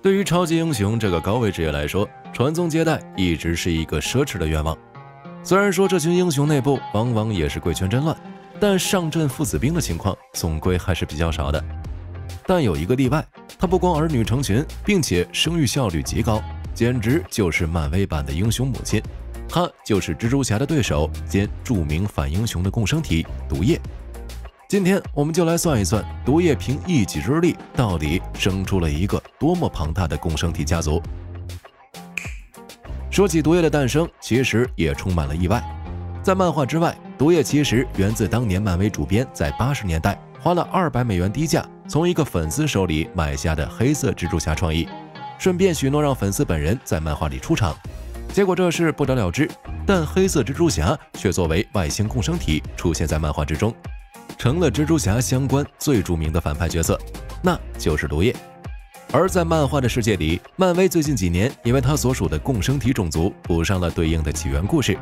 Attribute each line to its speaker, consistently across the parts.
Speaker 1: 对于超级英雄这个高位职业来说，传宗接代一直是一个奢侈的愿望。虽然说这群英雄内部往往也是贵圈真乱，但上阵父子兵的情况总归还是比较少的。但有一个例外，他不光儿女成群，并且生育效率极高，简直就是漫威版的英雄母亲。他就是蜘蛛侠的对手兼著名反英雄的共生体毒液。今天我们就来算一算，毒液凭一己之力到底生出了一个多么庞大的共生体家族。说起毒液的诞生，其实也充满了意外。在漫画之外，毒液其实源自当年漫威主编在80年代花了$200低价从一个粉丝手里买下的黑色蜘蛛侠创意，顺便许诺让粉丝本人在漫画里出场。结果这事不了了之，但黑色蜘蛛侠却作为外星共生体出现在漫画之中，成了蜘蛛侠相关最著名的反派角色，那就是毒液。而在漫画的世界里，漫威最近几年也为他所属的共生体种族补上了对应的起源故事。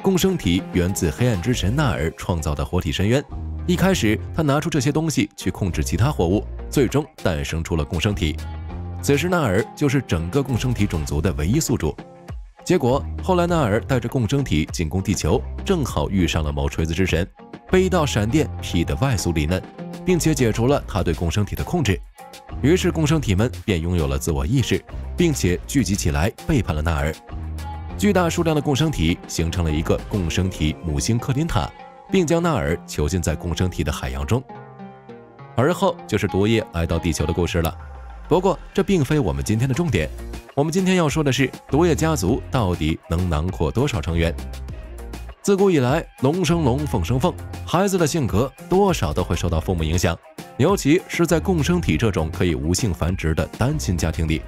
Speaker 1: 共生体源自黑暗之神纳尔创造的活体深渊，一开始他拿出这些东西去控制其他活物，最终诞生出了共生体。此时纳尔就是整个共生体种族的唯一宿主。结果后来纳尔带着共生体进攻地球，正好遇上了某锤子之神，被一道闪电劈得外酥里嫩，并且解除了他对共生体的控制。于是共生体们便拥有了自我意识，并且聚集起来背叛了纳尔。巨大数量的共生体形成了一个共生体母星克林塔，并将纳尔囚禁在共生体的海洋中。而后就是毒液来到地球的故事了。不过这并非我们今天的重点，我们今天要说的是毒液家族到底能囊括多少成员。自古以来，龙生龙，凤生凤，孩子的性格多少都会受到父母影响，尤其是在共生体这种可以无性繁殖的单亲家庭里。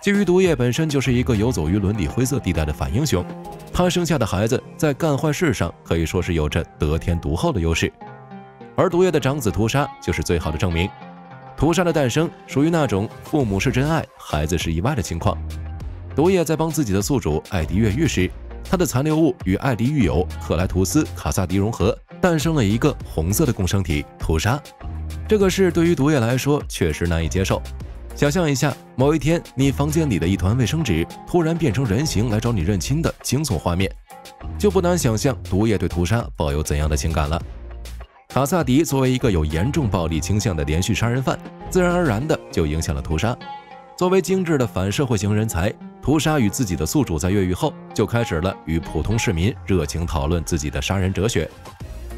Speaker 1: 基于毒液本身就是一个游走于伦理灰色地带的反英雄，他生下的孩子在干坏事上可以说是有着得天独厚的优势，而毒液的长子屠杀就是最好的证明。屠杀的诞生属于那种父母是真爱，孩子是意外的情况。毒液在帮自己的宿主艾迪越狱时，他的残留物与艾迪狱友克莱图斯·卡萨迪融合，诞生了一个红色的共生体屠杀。这个事对于毒液来说确实难以接受。想象一下，某一天你房间里的一团卫生纸突然变成人形来找你认亲的惊悚画面，就不难想象毒液对屠杀抱有怎样的情感了。卡萨迪作为一个有严重暴力倾向的连续杀人犯，自然而然的就影响了屠杀。作为精致的反社会型人才，屠杀与自己的宿主在越狱后就开始了与普通市民热情讨论自己的杀人哲学。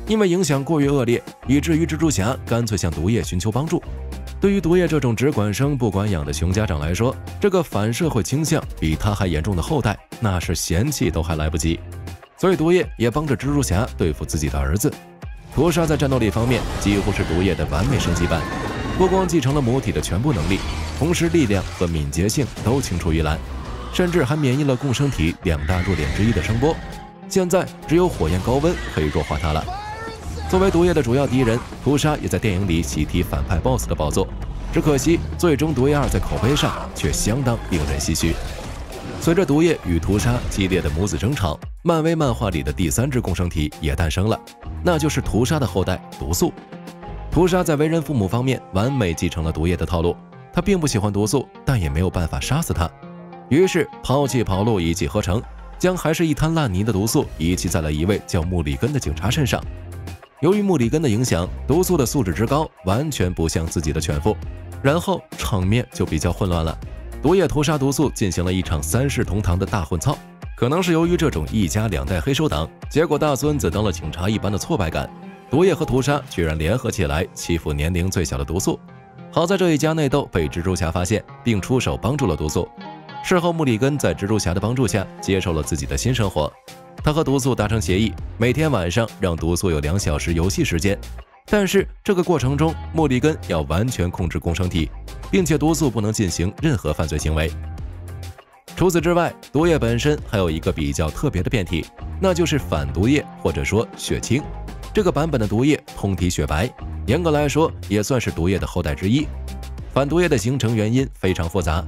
Speaker 1: 因为影响过于恶劣，以至于蜘蛛侠干脆向毒液寻求帮助。对于毒液这种只管生不管养的熊家长来说，这个反社会倾向比他还严重的后代，那是嫌弃都还来不及。所以毒液也帮着蜘蛛侠对付自己的儿子。屠杀在战斗力方面几乎是毒液的完美升级版，不光继承了母体的全部能力，同时力量和敏捷性都青出于蓝，甚至还免疫了共生体2大弱点之一的声波。现在只有火焰高温可以弱化它了。作为毒液的主要敌人，屠杀也在电影里喜提反派 BOSS 的宝座，只可惜最终毒液2在口碑上却相当令人唏嘘。随着毒液与屠杀激烈的母子争吵，漫威漫画里的第3只共生体也诞生了，那就是屠杀的后代毒素。屠杀在为人父母方面完美继承了毒液的套路，他并不喜欢毒素，但也没有办法杀死他，于是抛弃跑路一气呵成，将还是一滩烂泥的毒素遗弃在了一位叫穆里根的警察身上。由于穆里根的影响，毒素的素质之高完全不像自己的犬父，然后场面就比较混乱了。毒液屠杀毒素进行了一场3世同堂的大混操，可能是由于这种一家2代黑手党，结果大孙子当了警察一般的挫败感，毒液和屠杀居然联合起来欺负年龄最小的毒素。好在这一家内斗被蜘蛛侠发现，并出手帮助了毒素。事后穆里根在蜘蛛侠的帮助下接受了自己的新生活，他和毒素达成协议，每天晚上让毒素有2小时游戏时间。但是这个过程中，穆里根要完全控制共生体，并且毒素不能进行任何犯罪行为。除此之外，毒液本身还有一个比较特别的变体，那就是反毒液或者说血清。这个版本的毒液通体雪白，严格来说也算是毒液的后代之一。反毒液的形成原因非常复杂，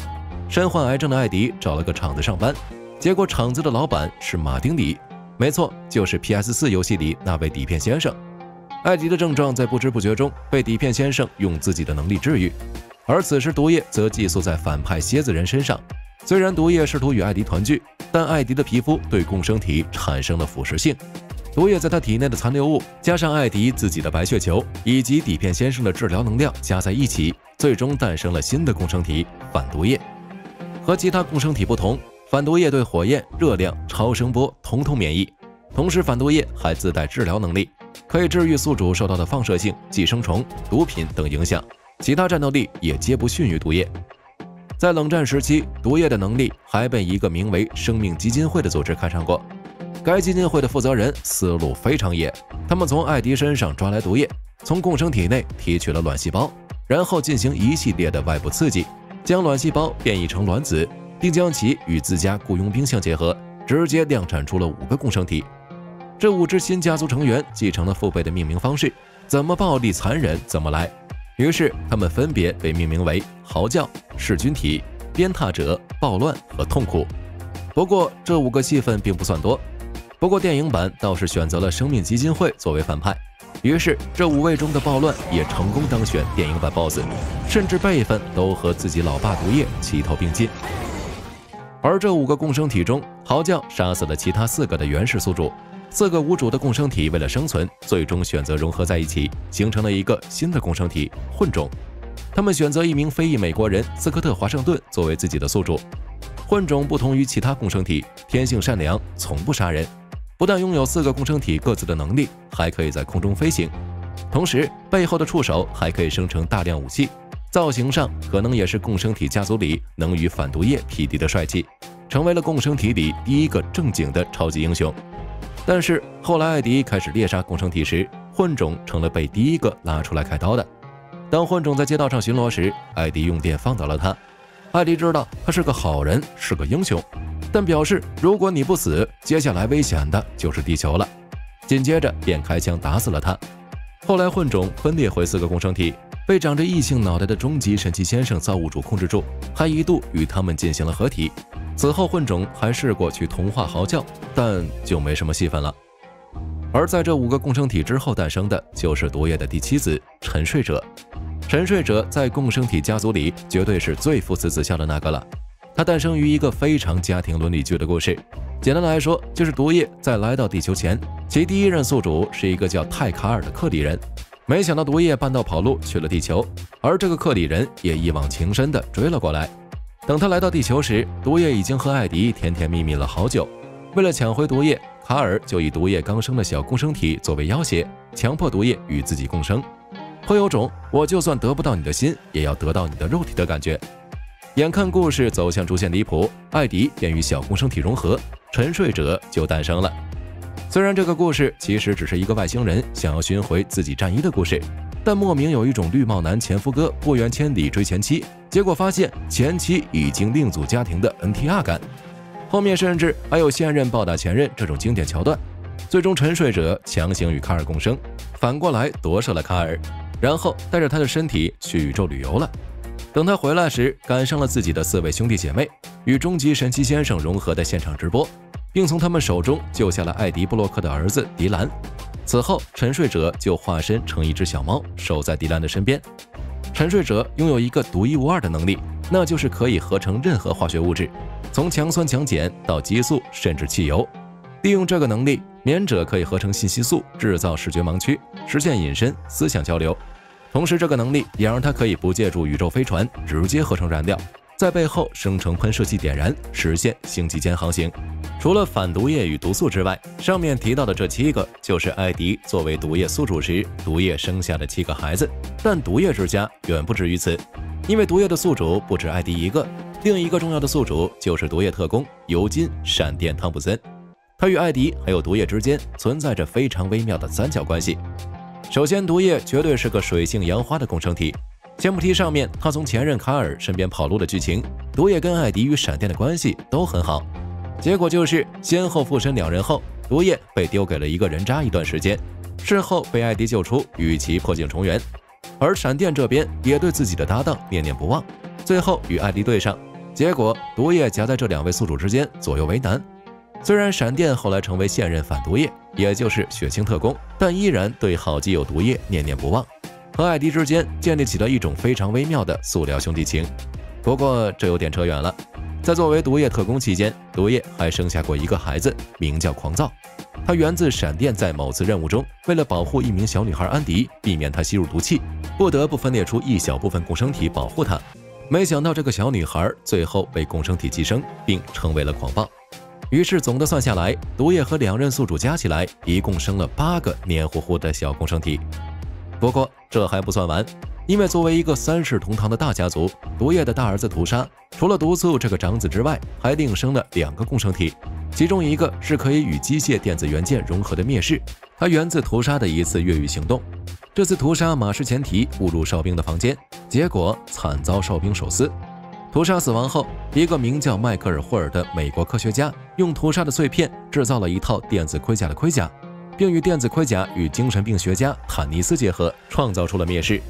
Speaker 1: 身患癌症的艾迪找了个厂子上班，结果厂子的老板是马丁里，没错，就是 PS4 游戏里那位底片先生。艾迪的症状在不知不觉中被底片先生用自己的能力治愈，而此时毒液则寄宿在反派蝎子人身上。虽然毒液试图与艾迪团聚，但艾迪的皮肤对共生体产生了腐蚀性。毒液在他体内的残留物，加上艾迪自己的白血球以及底片先生的治疗能量加在一起，最终诞生了新的共生体反毒液。和其他共生体不同，反毒液对火焰、热量、超声波统统免疫，同时反毒液还自带治疗能力，可以治愈宿主受到的放射性、寄生虫、毒品等影响，其他战斗力也皆不逊于毒液。在冷战时期，毒液的能力还被一个名为生命基金会的组织看上过。该基金会的负责人思路非常野，他们从艾迪身上抓来毒液，从共生体内提取了卵细胞，然后进行一系列的外部刺激，将卵细胞变异成卵子，并将其与自家雇佣兵相结合，直接量产出了5个共生体。这5只新家族成员继承了父辈的命名方式，怎么暴力残忍怎么来。于是他们分别被命名为嚎叫、噬菌体、鞭挞者、暴乱和痛苦。不过这5个戏份并不算多，不过电影版倒是选择了生命基金会作为反派，于是这5位中的暴乱也成功当选电影版 BOSS， 甚至辈分都和自己老爸毒液齐头并进。而这5个共生体中，嚎叫杀死了其他4个的原始宿主，4个无主的共生体为了生存，最终选择融合在一起，形成了一个新的共生体混种。他们选择一名非裔美国人斯科特·华盛顿作为自己的宿主。混种不同于其他共生体，天性善良，从不杀人，不但拥有4个共生体各自的能力，还可以在空中飞行，同时背后的触手还可以生成大量武器，造型上可能也是共生体家族里能与反毒液匹敌的帅气，成为了共生体里第一个正经的超级英雄。但是后来艾迪开始猎杀共生体时，混种成了被第一个拉出来开刀的。当混种在街道上巡逻时，艾迪用电放倒了他。艾迪知道他是个好人，是个英雄，但表示如果你不死，接下来危险的就是地球了。紧接着便开枪打死了他。后来混种分裂回4个共生体，被长着异性脑袋的终极神奇先生造物主控制住，还一度与他们进行了合体。此后混种还试过去同化嚎叫，但就没什么戏份了。而在这5个共生体之后诞生的就是毒液的第7子沉睡者。沉睡者在共生体家族里绝对是最父慈子孝的那个了。他诞生于一个非常家庭伦理剧的故事，简单来说就是毒液在来到地球前，其第一任宿主是一个叫泰卡尔的克里人，没想到毒液半道跑路去了地球，而这个克里人也一往情深地追了过来。等他来到地球时，毒液已经和艾迪甜甜蜜蜜了好久。为了抢回毒液，卡尔就以毒液刚生的小共生体作为要挟，强迫毒液与自己共生，会有种我就算得不到你的心，也要得到你的肉体的感觉。眼看故事走向逐渐离谱，艾迪便与小共生体融合，沉睡者就诞生了。虽然这个故事其实只是一个外星人想要寻回自己战衣的故事，但莫名有一种绿帽男前夫哥不远千里追前妻，结果发现前妻已经另组家庭的 NTR 感。后面甚至还有现任暴打前任这种经典桥段。最终沉睡者强行与卡尔共生，反过来夺舍了卡尔，然后带着他的身体去宇宙旅游了。等他回来时，赶上了自己的4位兄弟姐妹与终极神奇先生融合的现场直播，并从他们手中救下了艾迪·布洛克的儿子迪兰。此后沉睡者就化身成一只小猫，守在迪兰的身边。沉睡者拥有一个独一无二的能力，那就是可以合成任何化学物质，从强酸强碱到激素甚至汽油。利用这个能力，眠者可以合成信息素，制造视觉盲区，实现隐身、思想交流。同时这个能力也让他可以不借助宇宙飞船，直接合成燃料，在背后生成喷射器点燃，实现星际间航行。除了反毒液与毒素之外，上面提到的这7个就是艾迪作为毒液宿主时，毒液生下的7个孩子。但毒液之家远不止于此，因为毒液的宿主不止艾迪一个，另一个重要的宿主就是毒液特工尤金·闪电·汤普森。他与艾迪还有毒液之间存在着非常微妙的三角关系。首先，毒液绝对是个水性杨花的共生体。先不提上面他从前任卡尔身边跑路的剧情，毒液跟艾迪与闪电的关系都很好。结果就是先后附身2人后，毒液被丢给了一个人渣一段时间，事后被艾迪救出，与其破镜重圆。而闪电这边也对自己的搭档念念不忘，最后与艾迪对上。结果毒液夹在这2位宿主之间，左右为难。虽然闪电后来成为现任反毒液，也就是血清特工，但依然对好基友毒液念念不忘。和艾迪之间建立起了一种非常微妙的塑料兄弟情。不过这有点扯远了。在作为毒液特工期间，毒液还生下过一个孩子，名叫狂躁。他源自闪电在某次任务中，为了保护一名小女孩安迪，避免她吸入毒气，不得不分裂出一小部分共生体保护她。没想到这个小女孩最后被共生体寄生，并成为了狂暴。于是总的算下来，毒液和2任宿主加起来一共生了8个黏糊糊的小共生体。不过这还不算完，因为作为一个3世同堂的大家族，毒液的大儿子屠杀除了毒素这个长子之外，还另生了2个共生体，其中一个是可以与机械电子元件融合的灭世，它源自屠杀的一次越狱行动。这次屠杀马失前蹄，误入哨兵的房间，结果惨遭哨兵手撕。屠杀死亡后，一个名叫迈克尔·霍尔的美国科学家用屠杀的碎片制造了一套电子盔甲的盔甲，并与电子盔甲与精神病学家坦尼斯结合，创造出了灭世。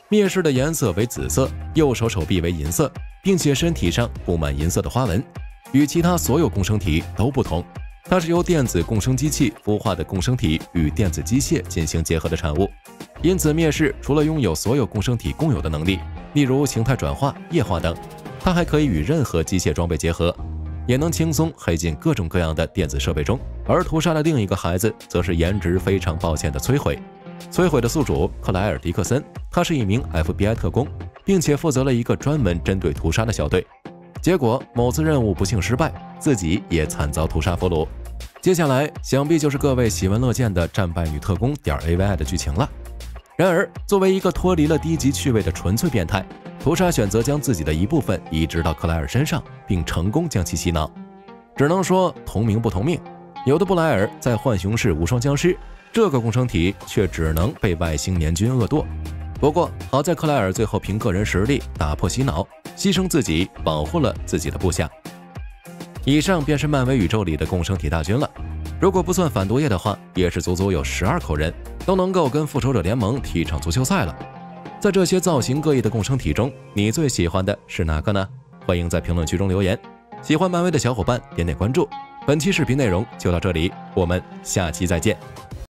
Speaker 1: 灭世的颜色为紫色，右手手臂为银色，并且身体上布满银色的花纹，与其他所有共生体都不同。它是由电子共生机器孵化的共生体与电子机械进行结合的产物。因此灭世除了拥有所有共生体共有的能力，例如形态转化、液化等，它还可以与任何机械装备结合，也能轻松黑进各种各样的电子设备中。而屠杀的另一个孩子则是颜值非常抱歉的摧毁。摧毁的宿主克莱尔·迪克森，他是一名 FBI 特工，并且负责了一个专门针对屠杀的小队。结果某次任务不幸失败，自己也惨遭屠杀俘虏。接下来想必就是各位喜闻乐见的战败女特工.AVI 的剧情了。然而，作为一个脱离了低级趣味的纯粹变态，屠杀选择将自己的一部分移植到克莱尔身上，并成功将其洗脑。只能说同名不同命，有的布莱尔在浣熊市无双僵尸，这个共生体却只能被外星年军恶剁。不过好在克莱尔最后凭个人实力打破洗脑，牺牲自己保护了自己的部下。以上便是漫威宇宙里的共生体大军了。如果不算反毒液的话，也是足足有12口人，都能够跟复仇者联盟踢一场足球赛了。在这些造型各异的共生体中，你最喜欢的是哪个呢？欢迎在评论区中留言。喜欢漫威的小伙伴点点关注。本期视频内容就到这里，我们下期再见。